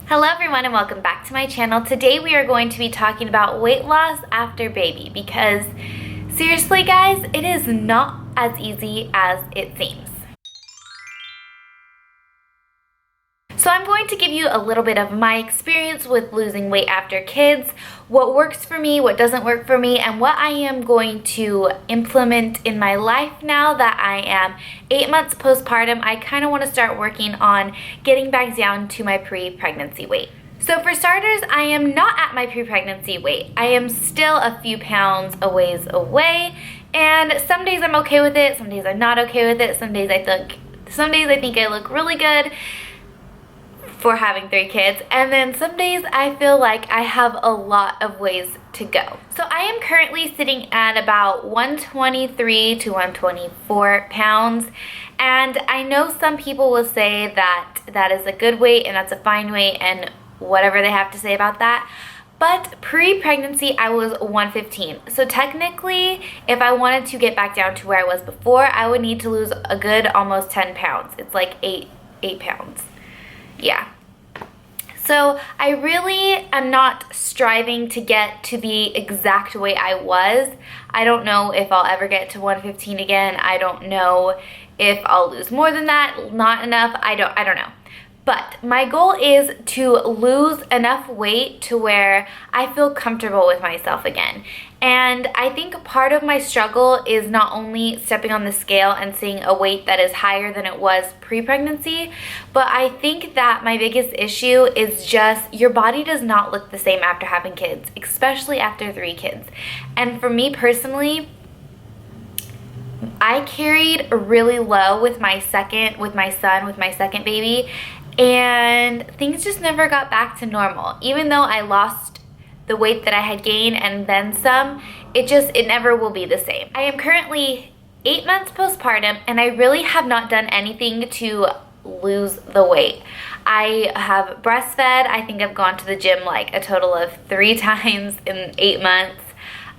Hello everyone and welcome back to my channel. Today we are going to be talking about weight loss after baby because seriously guys, it is not as easy as it seems. So I'm going to give you a little bit of my experience with losing weight after kids, what works for me, what doesn't work for me, and what I am going to implement in my life now that I am 8 months postpartum. I kind of want to start working on getting back down to my pre-pregnancy weight. So for starters, I am not at my pre-pregnancy weight. I am still a few pounds a ways away, and some days I'm okay with it, some days I'm not okay with it, some days I think I look really good for having 3 kids, and then some days I feel like I have a lot of ways to go. So I am currently sitting at about 123 to 124 pounds, and I know some people will say that that is a good weight and that's a fine weight and whatever they have to say about that. But pre-pregnancy, I was 115. So technically, if I wanted to get back down to where I was before, I would need to lose a good almost 10 pounds. It's like 8 pounds. Yeah. So I really am not striving to get to the exact weight I was. I don't know if I'll ever get to 115 again. I don't know if I'll lose more than that, not enough. I don't know. But my goal is to lose enough weight to where I feel comfortable with myself again. And I think part of my struggle is not only stepping on the scale and seeing a weight that is higher than it was pre-pregnancy, but I think that my biggest issue is just your body does not look the same after having kids, especially after 3 kids. And for me personally, I carried really low with my second baby, and things just never got back to normal. Even though I lost the weight that I had gained and then some, it never will be the same. I am currently 8 months postpartum, and I really have not done anything to lose the weight. I have breastfed. I think I've gone to the gym like a total of 3 times in 8 months.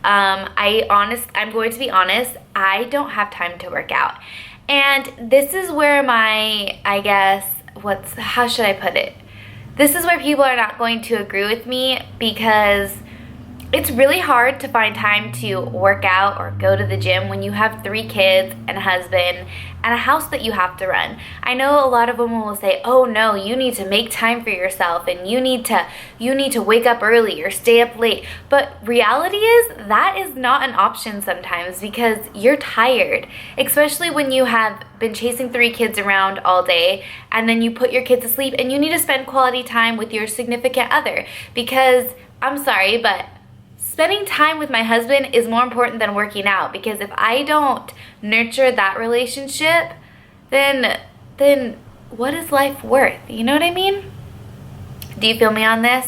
I'm going to be honest, I don't have time to work out. And this is where how should I put it? This is where people are not going to agree with me, because it's really hard to find time to work out or go to the gym when you have 3 kids and a husband and a house that you have to run. I know a lot of women will say, oh no, you need to make time for yourself and you need to wake up early or stay up late. But reality is that is not an option sometimes, because you're tired, especially when you have been chasing 3 kids around all day and then you put your kids to sleep and you need to spend quality time with your significant other. Because I'm sorry, but spending time with my husband is more important than working out, because if I don't nurture that relationship, then what is life worth? You know what I mean? Do you feel me on this?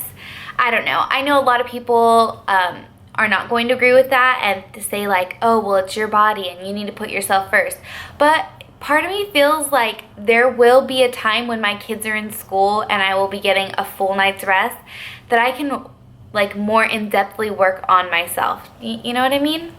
I don't know. I know a lot of people are not going to agree with that and to say like, oh, well, it's your body and you need to put yourself first. But part of me feels like there will be a time when my kids are in school and I will be getting a full night's rest that I can like more in-depthly work on myself. You know what I mean?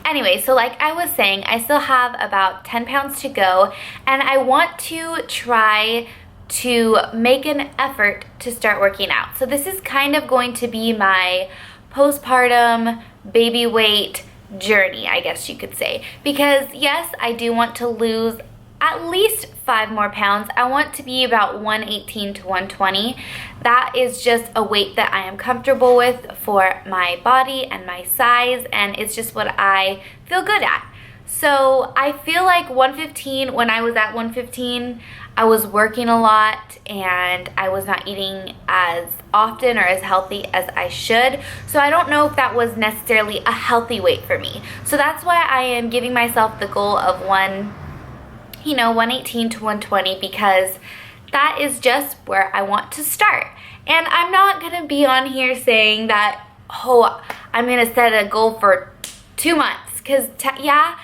Anyway, so like I was saying, I still have about 10 pounds to go, and I want to try to make an effort to start working out. So this is kind of going to be my postpartum baby weight journey, I guess you could say. Because yes, I do want to lose at least 5 more pounds. I want to be about 118 to 120. That is just a weight that I am comfortable with for my body and my size, and it's just what I feel good at. So I feel like 115, when I was at 115, I was working a lot and I was not eating as often or as healthy as I should. So I don't know if that was necessarily a healthy weight for me. So that's why I am giving myself the goal of 118 to 120, because that is just where I want to start. And I'm not going to be on here saying that, oh, I'm going to set a goal for 2 months, because yeah,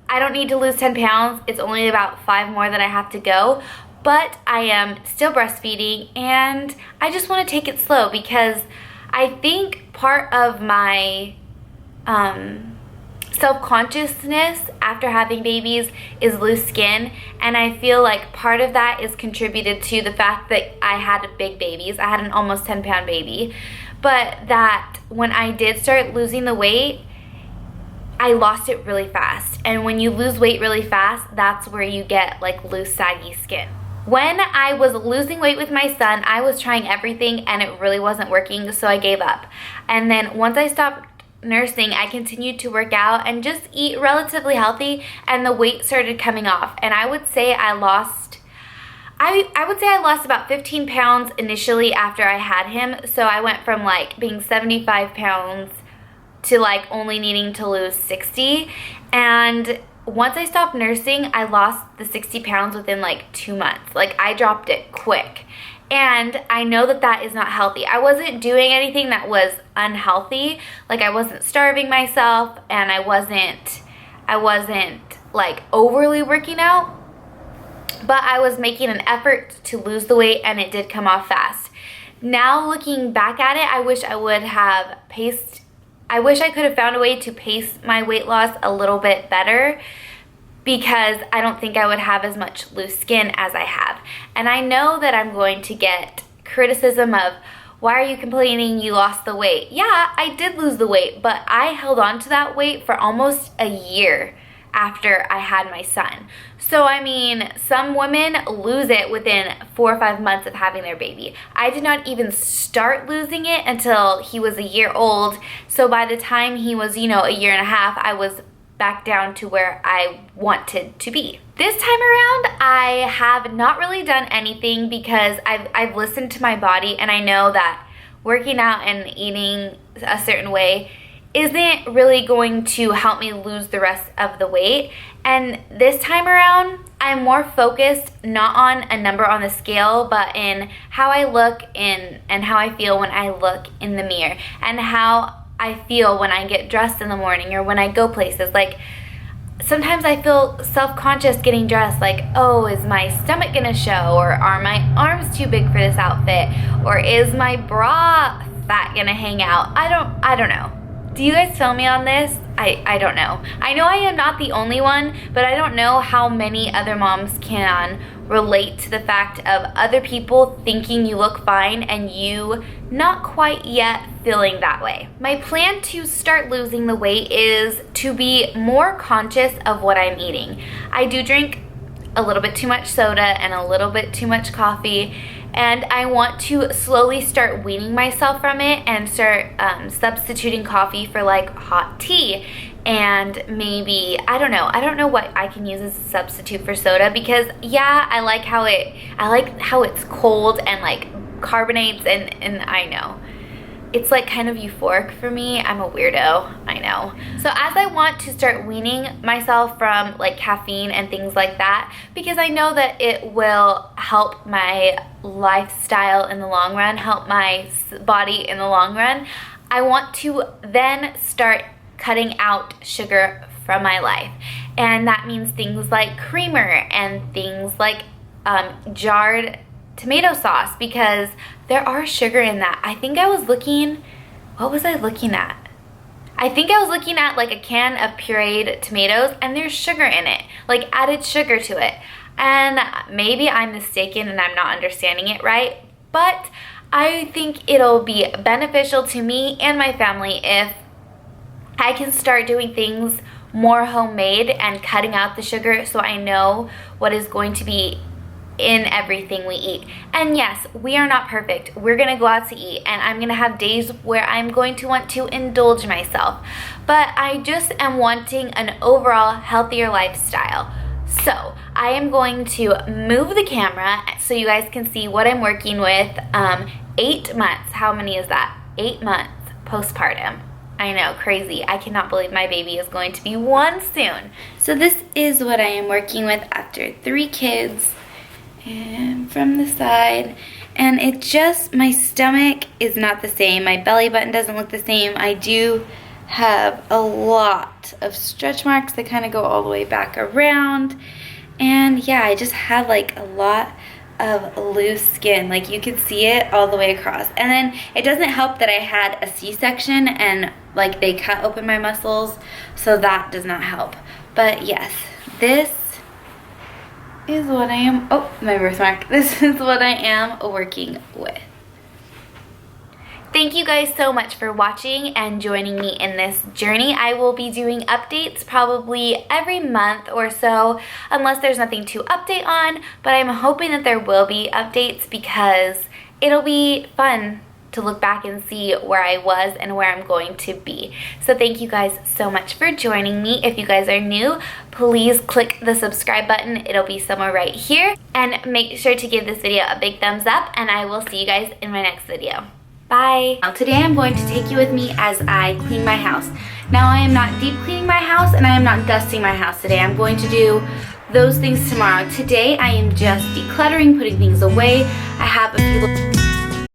I don't need to lose 10 pounds. It's only about 5 more that I have to go. But I am still breastfeeding, and I just want to take it slow, because I think part of my self-consciousness after having babies is loose skin, and I feel like part of that is contributed to the fact that I had big babies. I had an almost 10-pound baby, but that when I did start losing the weight, I lost it really fast. And when you lose weight really fast, that's where you get like loose, saggy skin. When I was losing weight with my son, I was trying everything and it really wasn't working, so I gave up. And then once I stopped nursing, I continued to work out and just eat relatively healthy, and the weight started coming off. And I would say I lost about 15 pounds initially after I had him. So I went from like being 75 pounds to like only needing to lose 60. And once I stopped nursing, I lost the 60 pounds within like 2 months. Like, I dropped it quick. And I know that that is not healthy. I wasn't doing anything that was unhealthy. Like, I wasn't starving myself, and I wasn't like overly working out. But I was making an effort to lose the weight, and it did come off fast. Now looking back at it, I wish I could have found a way to pace my weight loss a little bit better, because I don't think I would have as much loose skin as I have. And I know that I'm going to get criticism of, why are you complaining you lost the weight? Yeah, I did lose the weight, but I held on to that weight for almost a year after I had my son. So I mean, some women lose it within 4 or 5 months of having their baby. I did not even start losing it until he was a year old. So by the time he was, a year and a half, I was back down to where I wanted to be. This time around, I have not really done anything, because I've listened to my body, and I know that working out and eating a certain way isn't really going to help me lose the rest of the weight. And this time around, I'm more focused not on a number on the scale, but in how I look and how I feel when I look in the mirror, and how I feel when I get dressed in the morning or when I go places. Like, sometimes I feel self-conscious getting dressed, like, oh, is my stomach gonna show, or are my arms too big for this outfit, or is my bra fat gonna hang out? I don't know. Do you guys feel me on this? I don't know. I know I am not the only one, but I don't know how many other moms can relate to the fact of other people thinking you look fine and you not quite yet feeling that way. My plan to start losing the weight is to be more conscious of what I'm eating. I do drink a little bit too much soda and a little bit too much coffee, and I want to slowly start weaning myself from it and start substituting coffee for like hot tea, and maybe, I don't know what I can use as a substitute for soda, because yeah, I like how it's cold and like carbonates, and I know it's like kind of euphoric for me. I'm a weirdo, I know. So as I want to start weaning myself from like caffeine and things like that, because I know that it will help my lifestyle in the long run, help my body in the long run, I want to then start cutting out sugar from my life. And that means things like creamer and things like jarred tomato sauce, because there are sugar in that. I think I was looking, what was I looking at? I think I was looking at like a can of pureed tomatoes, and there's sugar in it, like added sugar to it. And maybe I'm mistaken and I'm not understanding it right, but I think it'll be beneficial to me and my family if I can start doing things more homemade and cutting out the sugar, so I know what is going to be in everything we eat. And yes, we are not perfect. We're gonna go out to eat, and I'm gonna have days where I'm going to want to indulge myself, but I just am wanting an overall healthier lifestyle. So I am going to move the camera so you guys can see what I'm working with. 8 months, how many is that? 8 months postpartum. I know, crazy. I cannot believe my baby is going to be 1 soon. So this is what I am working with after 3 kids. And from the side, and it just, my stomach is not the same, my belly button doesn't look the same. I do have a lot of stretch marks that kind of go all the way back around, and yeah, I just have like a lot of loose skin. Like you could see it all the way across. And then it doesn't help that I had a C-section and like they cut open my muscles, so that does not help. But yes, this is what I am, oh, my birthmark. This is what I am working with. Thank you guys so much for watching and joining me in this journey. I will be doing updates probably every month or so, unless there's nothing to update on, but I'm hoping that there will be updates because it'll be fun to look back and see where I was and where I'm going to be. So thank you guys so much for joining me. If you guys are new, please click the subscribe button. It'll be somewhere right here. And make sure to give this video a big thumbs up, and I will see you guys in my next video. Bye. Now today I'm going to take you with me as I clean my house. Now I am not deep cleaning my house and I am not dusting my house today. I'm going to do those things tomorrow. Today I am just decluttering, putting things away. I have a few